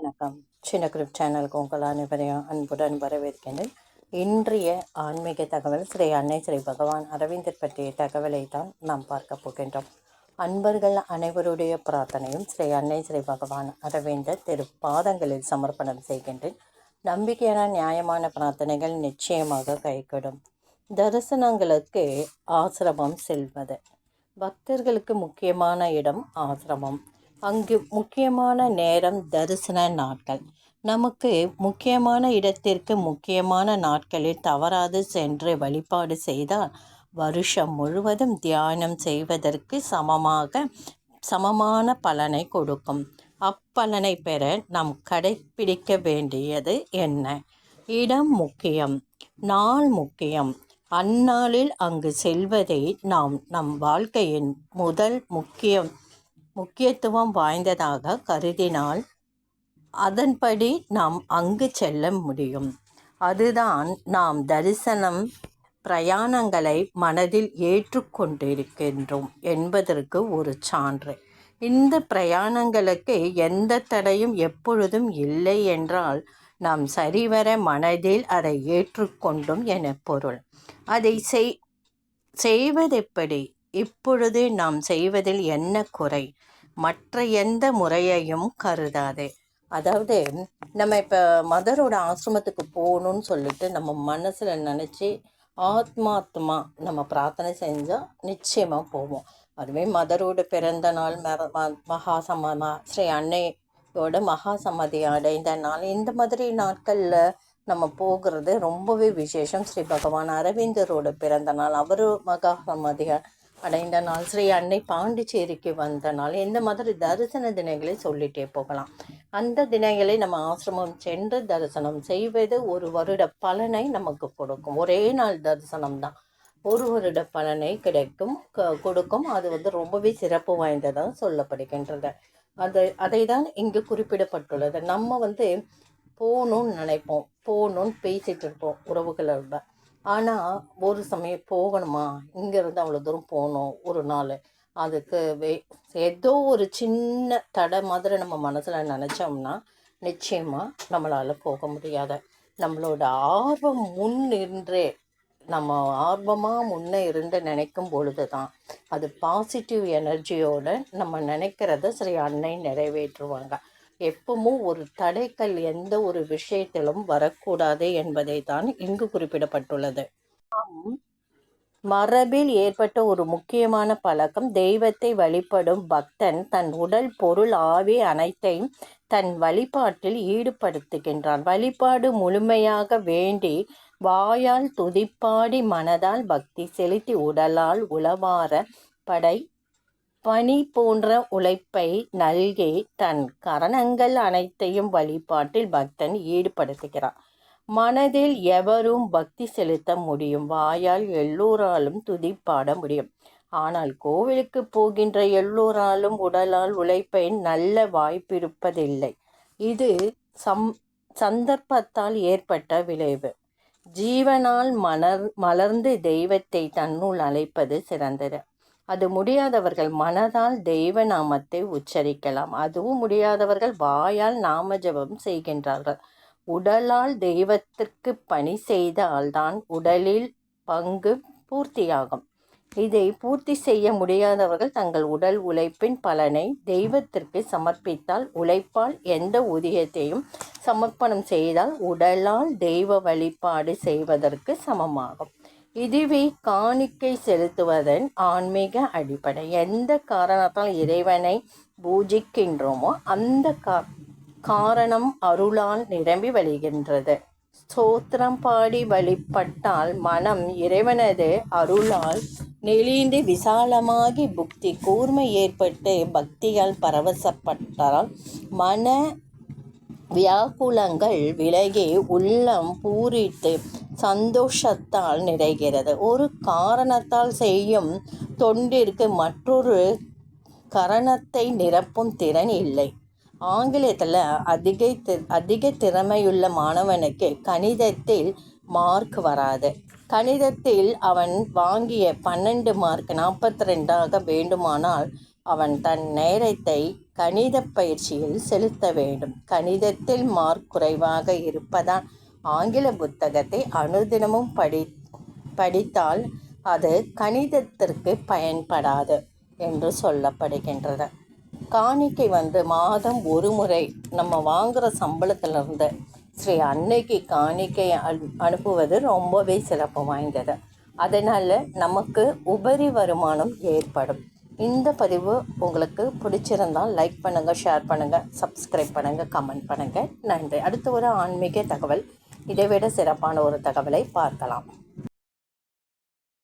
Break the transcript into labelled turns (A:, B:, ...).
A: வணக்கம். சின்ன குரூப் சேனலுக்கு உங்கள் அனைவரையும் அன்புடன் வரவேற்கின்றேன். இன்றைய ஆன்மீக தகவல் ஸ்ரீ அன்னை ஸ்ரீ பகவான் அரவிந்தர் பற்றிய தகவலை தான் நாம் பார்க்க போகின்றோம். அன்பர்கள் அனைவருடைய பிரார்த்தனையும் ஸ்ரீ அன்னை ஸ்ரீ பகவான் அரவிந்தர் திருப்பாதங்களில் சமர்ப்பணம் செய்கின்றேன். நம்பிக்கையான நியாயமான பிரார்த்தனைகள் நிச்சயமாக கைகூடும். தரிசனங்களுக்கு ஆசிரமம் செல்வது. பக்தர்களுக்கு முக்கியமான இடம் ஆசிரமம். அங்கு முக்கியமான நேரம் தரிசன நாட்கள். நமக்கு முக்கியமான இடத்திற்கு முக்கியமான நாட்களில் தவறாது சென்று வழிபாடு செய்தால் வருஷம் முழுவதும் தியானம் செய்வதற்கு சமமான பலனை கொடுக்கும். அப்பலனை பெற நாம் கடைப்பிடிக்க வேண்டியது என்ன? இடம் முக்கியம், நாள் முக்கியம். அந்நாளில் அங்கு செல்வதை நாம் நம் வாழ்க்கையின் முதல் முக்கியத்துவம் வாய்ந்ததாக கருதினால் அதன்படி நாம் அங்கு செல்ல முடியும். அதுதான் நாம் தரிசனம் பிரயாணங்களை மனதில் ஏற்றுக்கொண்டிருக்கின்றோம் என்பதற்கு ஒரு சான்று. இந்த பிரயாணங்களுக்கு எந்த தடையும் எப்பொழுதும் இல்லை என்றால் நாம் சரிவர மனதில் அதை ஏற்றுக்கொண்டும் என பொருள். அதை செய்வதெப்படி? இப்பொழுது நாம் செய்வதில் என்ன குறை? மற்ற எந்த முறையையும் கருதாது. அதாவது நம்ம இப்போ மதரோட ஆசிரமத்துக்கு போகணுன்னு சொல்லிட்டு நம்ம மனசில் நினச்சி ஆத்மாத்மா நம்ம பிரார்த்தனை செஞ்சால் நிச்சயமாக போவோம். அதுவே மதரோட பிறந்த நாள், ஸ்ரீ அன்னையோட மகாசமாதி அடைந்த நாள், இந்த மாதிரி நாட்களில் நம்ம போகிறது ரொம்பவே விசேஷம். ஸ்ரீ பகவான் அரவிந்தரோட பிறந்த நாள், அவர் மகாசமாதி அடைந்த நாள், ஸ்ரீ அன்னை பாண்டிச்சேரிக்கு வந்த நாள், இந்த மாதிரி தரிசன தினங்களை சொல்லிட்டே போகலாம். அந்த தினங்களை நம்ம ஆசிரமம் சென்று தரிசனம் செய்வது ஒரு வருட பலனை நமக்கு கொடுக்கும். ஒரே நாள் தரிசனம் தான் ஒரு வருட பலனை கொடுக்கும். அது ரொம்பவே சிறப்பு வாய்ந்ததாக சொல்லப்படுகின்றது. அதை தான் இங்கு குறிப்பிடப்பட்டுள்ளது. நம்ம போகணும்னு நினைப்போம், போகணுன்னு பேசிகிட்டு இருப்போம் உறவுகளோட. ஆனால் ஒரு சமயம் போகணுமா, இங்கேருந்து அவ்வளோ தூரம் போகணும் ஒரு நாள், அதுக்கு ஏதோ ஒரு சின்ன தடை மாதிரி நம்ம மனசில் நினச்சோம்னா நிச்சயமாக நம்மளால் போக முடியாது. நம்மளோட ஆர்வம் நம்ம ஆர்வமாக முன்னே இருந்து நினைக்கும் பொழுது தான் அது பாசிட்டிவ் எனர்ஜியோடு நம்ம நினைக்கிறத ஸ்ரீ அன்னை நிறைவேற்றுவாங்க. எப்பவும் ஒரு தடைகள் எந்த ஒரு விஷயத்திலும் வரக்கூடாது என்பதை தான் இங்கு குறிப்பிடப்பட்டுள்ளது. மரபில் ஏற்பட்ட ஒரு முக்கியமான பழக்கம், தெய்வத்தை வழிபடும் பக்தன் தன் உடல், பொருள், ஆவி அனைத்தையும் தன் வழிபாட்டில் ஈடுபடுத்துகின்றான். வழிபாடு முழுமையாக வேண்டி வாயால் துதிப்பாடி மனதால் பக்தி செலுத்தி உடலால் உளவார பணி போன்ற உழைப்பை நல்கி தன் கரணங்கள் அனைத்தையும் வழிபாட்டில் பக்தன் ஈடுபடுத்துகிறான். மனதில் எவரும் பக்தி செலுத்த முடியும், வாயால் எல்லோராலும் துதிப்பாட முடியும். ஆனால் கோவிலுக்கு போகின்ற எல்லோராலும் உடலால் உழைப்பை நல்ல வாய்ப்பிருப்பதில்லை. இது சந்தர்ப்பத்தால் ஏற்பட்ட விளைவு. ஜீவனால் மலர்ந்து தெய்வத்தை தன்னுள் அழைப்பது சிறந்தது. அது முடியாதவர்கள் மனதால் தெய்வ நாமத்தை உச்சரிக்கலாம். அதுவும் முடியாதவர்கள் வாயால் நாம ஜபம் செய்கின்றார்கள். உடலால் தெய்வத்திற்கு பணி செய்தால்தான் உடலில் பங்கு பூர்த்தியாகும். இதை பூர்த்தி செய்ய முடியாதவர்கள் தங்கள் உடல் உழைப்பின் பலனை தெய்வத்திற்கு சமர்ப்பித்தால், உழைப்பால் எந்த ஊதியத்தையும் சமர்ப்பணம் செய்தால் உடலால் தெய்வ வழிபாடு செய்வதற்கு சமமாகும். இதுவே காணிக்கை செலுத்துவதன் ஆன்மீக அடிப்படை. எந்த காரணத்தால் இறைவனை பூஜிக்கின்றோமோ அந்த காரணம் அருளால் நிரம்பி வழிகின்றது. ஸ்தோத்திரம் பாடி வழிபட்டால் மனம் இறைவனது அருளால் நெளிந்து விசாலமாகி புக்தி கூர்மை ஏற்பட்டு பக்தியால் பரவசப்பட்டால் மன வியாக்குலங்கள் விலகி உள்ளம் பூரித்து சந்தோஷத்தால் நிறைகிறது. ஒரு காரணத்தால் செய்யும் தொண்டிற்கு மற்றொரு காரணத்தை நிரப்பும் திறன் இல்லை. ஆங்கிலத்தில் அதிக திறமையுள்ள மாணவனுக்கு கணிதத்தில் மார்க் வராது. கணிதத்தில் அவன் வாங்கிய 12 மார்க் 42 வேண்டுமானால் அவன் தன் நேரத்தை கணித பயிற்சியில் செலுத்த வேண்டும். கணிதத்தில் மார்க் குறைவாக இருப்பதால் ஆங்கில புத்தகத்தை அனுதினமும் படித்தால் அது கணிதத்திற்கு பயன்படாது என்று சொல்லப்படுகின்றது. காணிக்கை மாதம் ஒரு முறை நம்ம வாங்குகிற சம்பளத்திலிருந்து ஸ்ரீ அன்னைக்கு காணிக்கை அனுப்புவது ரொம்பவே சிறப்பு வாய்ந்தது. அதனால் நமக்கு உபரி வருமானம் ஏற்படும். இந்த பதிவு உங்களுக்கு பிடிச்சிருந்தால் லைக் பண்ணுங்கள், ஷேர் பண்ணுங்கள், சப்ஸ்கிரைப் பண்ணுங்கள், கமெண்ட் பண்ணுங்கள். நன்றி. அடுத்த ஒரு ஆன்மீக தகவல், இதைவிட சிறப்பான ஒரு தகவலை பார்க்கலாம்.